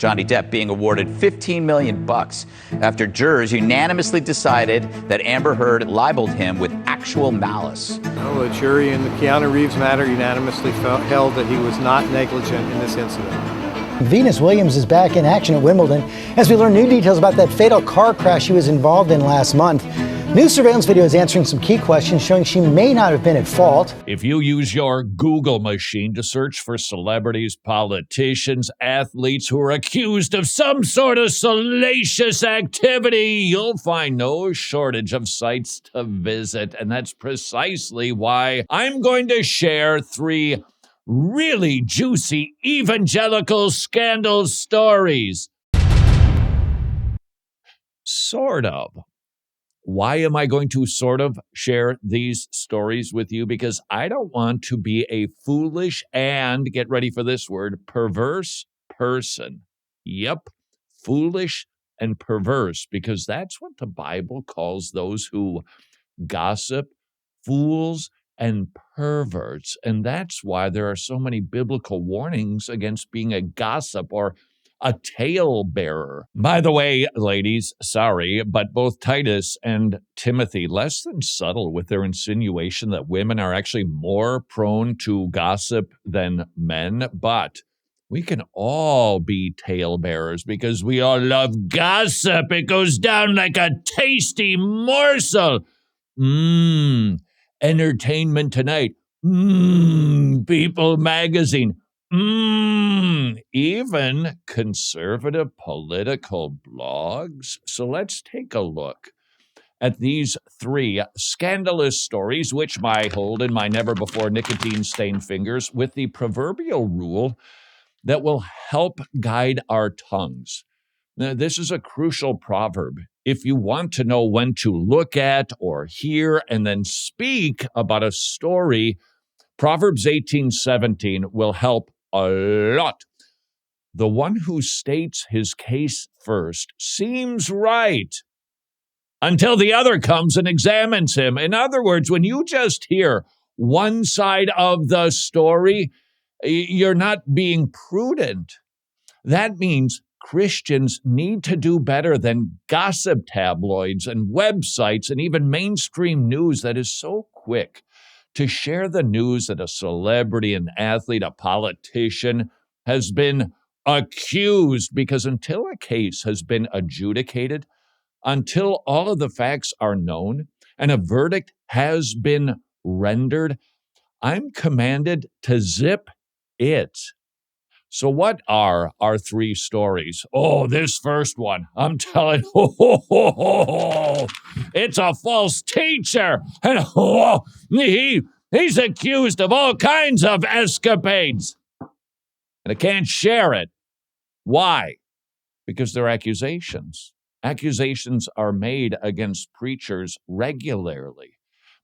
Johnny Depp being awarded $15 million after jurors unanimously decided that Amber Heard libeled him with actual malice. Well, the jury in the Keanu Reeves matter unanimously held that he was not negligent in this incident. Venus Williams is back in action at Wimbledon as we learn new details about that fatal car crash she was involved in last month. New surveillance video is answering some key questions showing she may not have been at fault. If you use your Google machine to search for celebrities, politicians, athletes who are accused of some sort of salacious activity, you'll find no shortage of sites to visit. And that's precisely why I'm going to share 3 really juicy evangelical scandal stories. Sort of. Why am I going to sort of share these stories with you? Because I don't want to be a foolish and, get ready for this word, perverse person. Yep, foolish and perverse, because that's what the Bible calls those who gossip, fools, and perverts. And that's why there are so many biblical warnings against being a gossip or a talebearer. By the way, ladies, sorry, but both Titus and Timothy, less than subtle with their insinuation that women are actually more prone to gossip than men, but we can all be talebearers because we all love gossip. It goes down like a tasty morsel. Entertainment Tonight. People Magazine. Even conservative political blogs. So let's take a look at these 3 scandalous stories, which I hold in my never-before nicotine-stained fingers with the proverbial rule that will help guide our tongues. Now, this is a crucial proverb. If you want to know when to look at or hear and then speak about a story, Proverbs 18:17 will help a lot. The one who states his case first seems right until the other comes and examines him. In other words, when you just hear one side of the story, you're not being prudent. That means Christians need to do better than gossip tabloids and websites and even mainstream news that is so quick to share the news that a celebrity, an athlete, a politician has been accused, because until a case has been adjudicated, until all of the facts are known and a verdict has been rendered, I'm commanded to zip it. So what are our 3 stories? Oh, this first one, I'm telling you, it's a false teacher. And he's accused of all kinds of escapades. And I can't share it. Why? Because they're accusations. Accusations are made against preachers regularly.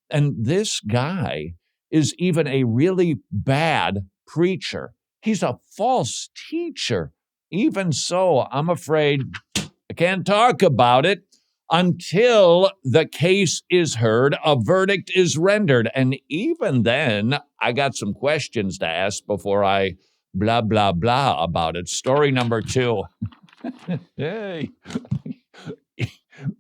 And this guy is even a really bad preacher. He's a false teacher. Even so, I'm afraid I can't talk about it until the case is heard, a verdict is rendered. And even then, I got some questions to ask before I blah, blah, blah about it. Story number 2. Hey,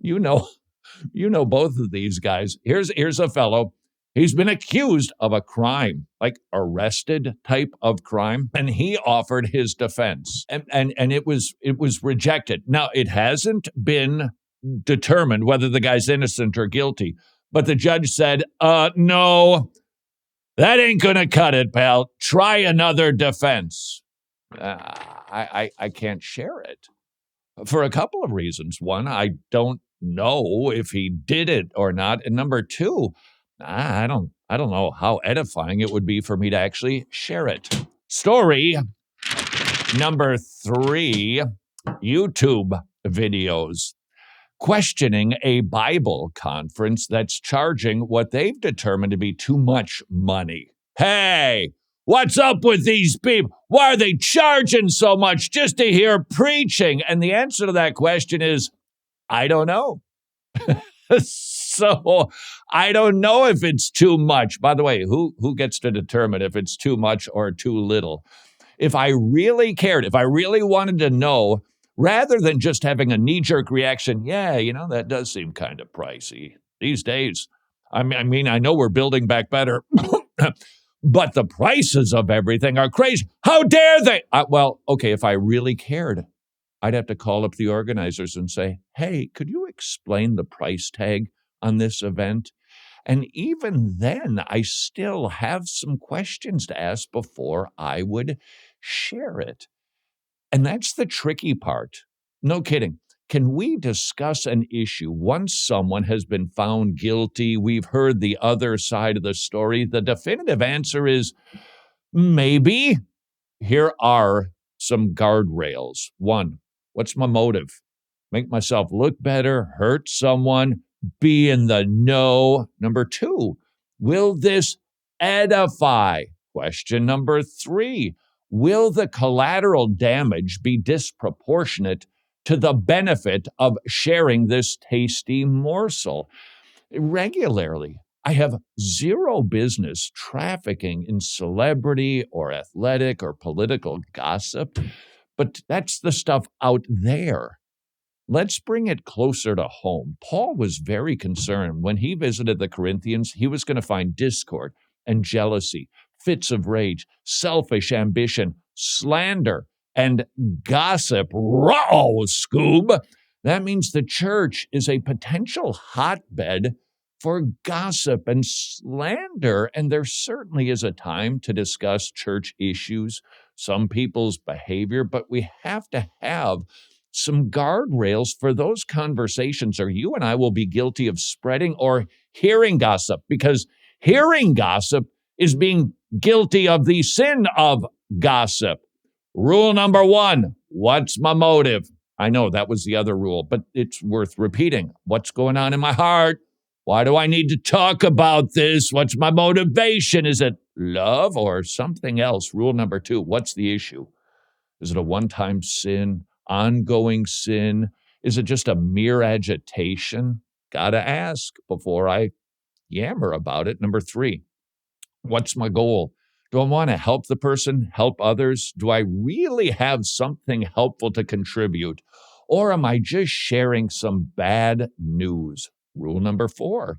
you know both of these guys. Here's a fellow. He's been accused of a crime, like arrested type of crime, and he offered his defense, and it was rejected. Now, it hasn't been determined whether the guy's innocent or guilty, but the judge said, no, that ain't gonna cut it, pal. Try another defense. I can't share it for a couple of reasons. One, I don't know if he did it or not, and number 2, I don't know how edifying it would be for me to actually share it. Story number 3, YouTube videos questioning a Bible conference that's charging what they've determined to be too much money. Hey, what's up with these people? Why are they charging so much just to hear preaching? And the answer to that question is, I don't know. So I don't know if it's too much. By the way, who gets to determine if it's too much or too little? If I really cared, if I really wanted to know, rather than just having a knee-jerk reaction, yeah, that does seem kind of pricey these days. I mean, I know we're building back better, but the prices of everything are crazy. How dare they? Well, okay, if I really cared, I'd have to call up the organizers and say, hey, could you explain the price tag on this event? And even then, I still have some questions to ask before I would share it. And that's the tricky part. No kidding. Can we discuss an issue once someone has been found guilty? We've heard the other side of the story. The definitive answer is maybe. Here are some guardrails. 1, what's my motive? Make myself look better, hurt someone, be in the know. Number 2, will this edify? Question number 3, will the collateral damage be disproportionate to the benefit of sharing this tasty morsel? Regularly, I have zero business trafficking in celebrity or athletic or political gossip, but that's the stuff out there. Let's bring it closer to home. Paul was very concerned when he visited the Corinthians, he was going to find discord and jealousy, fits of rage, selfish ambition, slander, and gossip. Raw, Scoob! That means the church is a potential hotbed for gossip and slander, and there certainly is a time to discuss church issues, some people's behavior, but we have to have some guardrails for those conversations, or you and I will be guilty of spreading or hearing gossip, because hearing gossip is being guilty of the sin of gossip. Rule number 1, what's my motive? I know that was the other rule, but it's worth repeating. What's going on in my heart? Why do I need to talk about this? What's my motivation? Is it love or something else? Rule number 2, what's the issue? Is it a one-time sin, ongoing sin? Is it just a mere agitation? Gotta ask before I yammer about it. Number 3, what's my goal? Do I want to help the person, help others? Do I really have something helpful to contribute? Or am I just sharing some bad news? Rule number 4,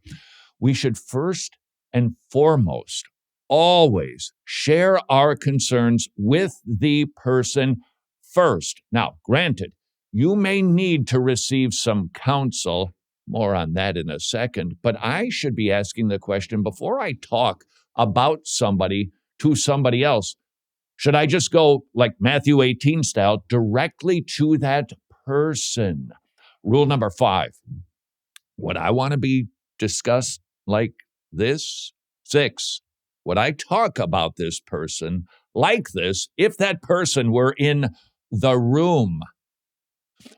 we should first and foremost always share our concerns with the person first. Now, granted, you may need to receive some counsel. More on that in a second. But I should be asking the question before I talk about somebody to somebody else. Should I just go like Matthew 18 style directly to that person? Rule number 5, would I want to be discussed like this? 6, would I talk about this person like this if that person were in the room?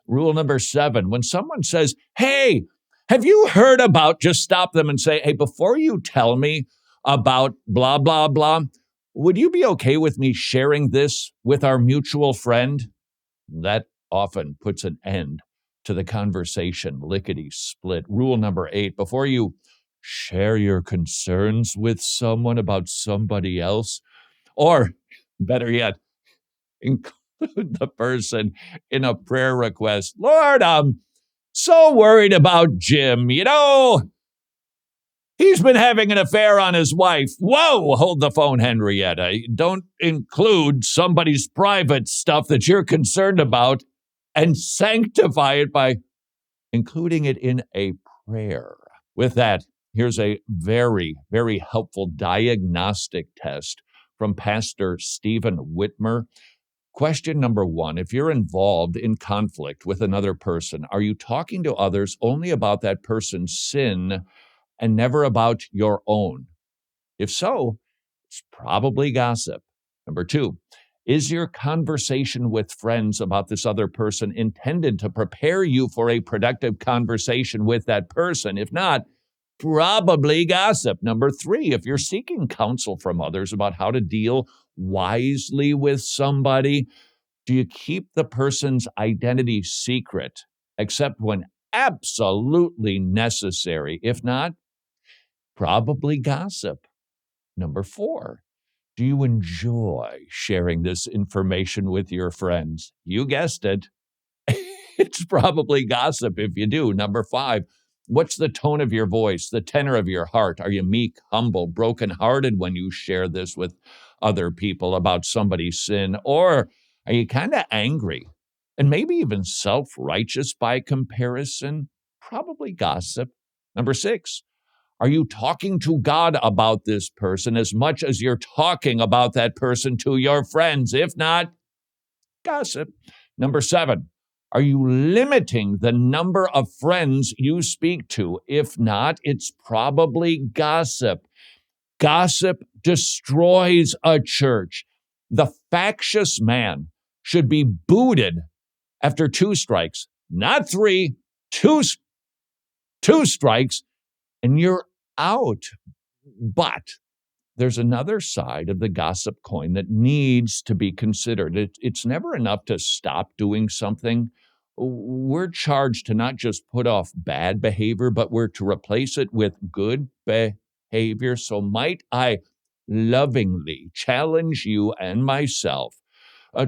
Rule number 7, when someone says, hey, have you heard about, just stop them and say, hey, before you tell me about blah, blah, blah, would you be okay with me sharing this with our mutual friend? That often puts an end to the conversation, lickety-split. Rule number 8, before you share your concerns with someone about somebody else, or better yet, include the person in a prayer request. Lord, I'm so worried about Jim. He's been having an affair on his wife. Whoa, hold the phone, Henrietta. Don't include somebody's private stuff that you're concerned about and sanctify it by including it in a prayer. With that, here's a very, very helpful diagnostic test from Pastor Stephen Whitmer. Question number 1, if you're involved in conflict with another person, are you talking to others only about that person's sin and never about your own? If so, it's probably gossip. Number 2, is your conversation with friends about this other person intended to prepare you for a productive conversation with that person? If not, probably gossip. Number 3, if you're seeking counsel from others about how to deal wisely with somebody, do you keep the person's identity secret except when absolutely necessary? If not, probably gossip. Number 4, Do you enjoy sharing this information with your friends? You guessed it. It's probably gossip if you do. Number 5, what's the tone of your voice, the tenor of your heart? Are you meek, humble, brokenhearted when you share this with other people about somebody's sin? Or are you kind of angry and maybe even self-righteous by comparison? Probably gossip. Number 6, are you talking to God about this person as much as you're talking about that person to your friends? If not, gossip. Number 7, are you limiting the number of friends you speak to? If not, it's probably gossip. Gossip destroys a church. The factious man should be booted after 2 strikes, not 3, 2 strikes, and you're out. But there's another side of the gossip coin that needs to be considered. It's never enough to stop doing something. We're charged to not just put off bad behavior, but we're to replace it with good behavior. So might I lovingly challenge you and myself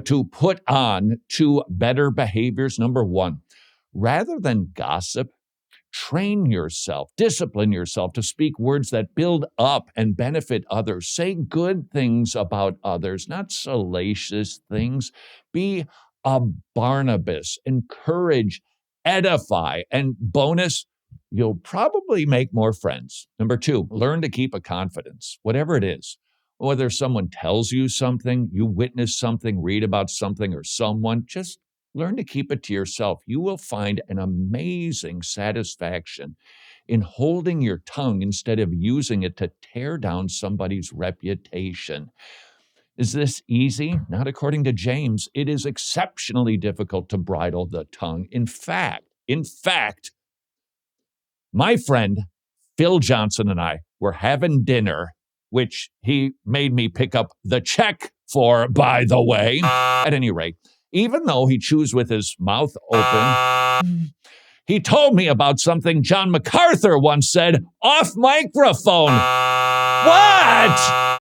to put on 2 better behaviors. Number 1, rather than gossip, train yourself, discipline yourself to speak words that build up and benefit others. Say good things about others, not salacious things. Be a Barnabas. Encourage, edify, and bonus, you'll probably make more friends. Number 2, learn to keep a confidence, whatever it is. Whether someone tells you something, you witness something, read about something or someone, just learn to keep it to yourself. You will find an amazing satisfaction in holding your tongue instead of using it to tear down somebody's reputation. Is this easy? Not according to James. It is exceptionally difficult to bridle the tongue. In fact, my friend Phil Johnson and I were having dinner, which he made me pick up the check for, by the way. At any rate, even though he chews with his mouth open, he told me about something John MacArthur once said off microphone. What?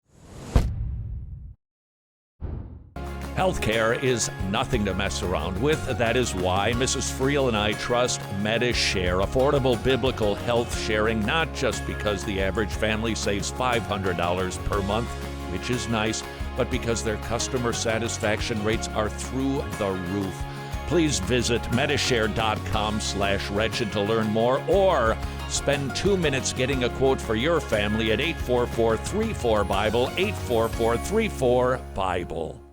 Healthcare is nothing to mess around with. That is why Mrs. Friel and I trust MediShare, affordable biblical health sharing, not just because the average family saves $500 per month, which is nice, but because their customer satisfaction rates are through the roof. Please visit medishare.com/wretched to learn more, or spend 2 minutes getting a quote for your family at 844-34-BIBLE, 844-34-BIBLE.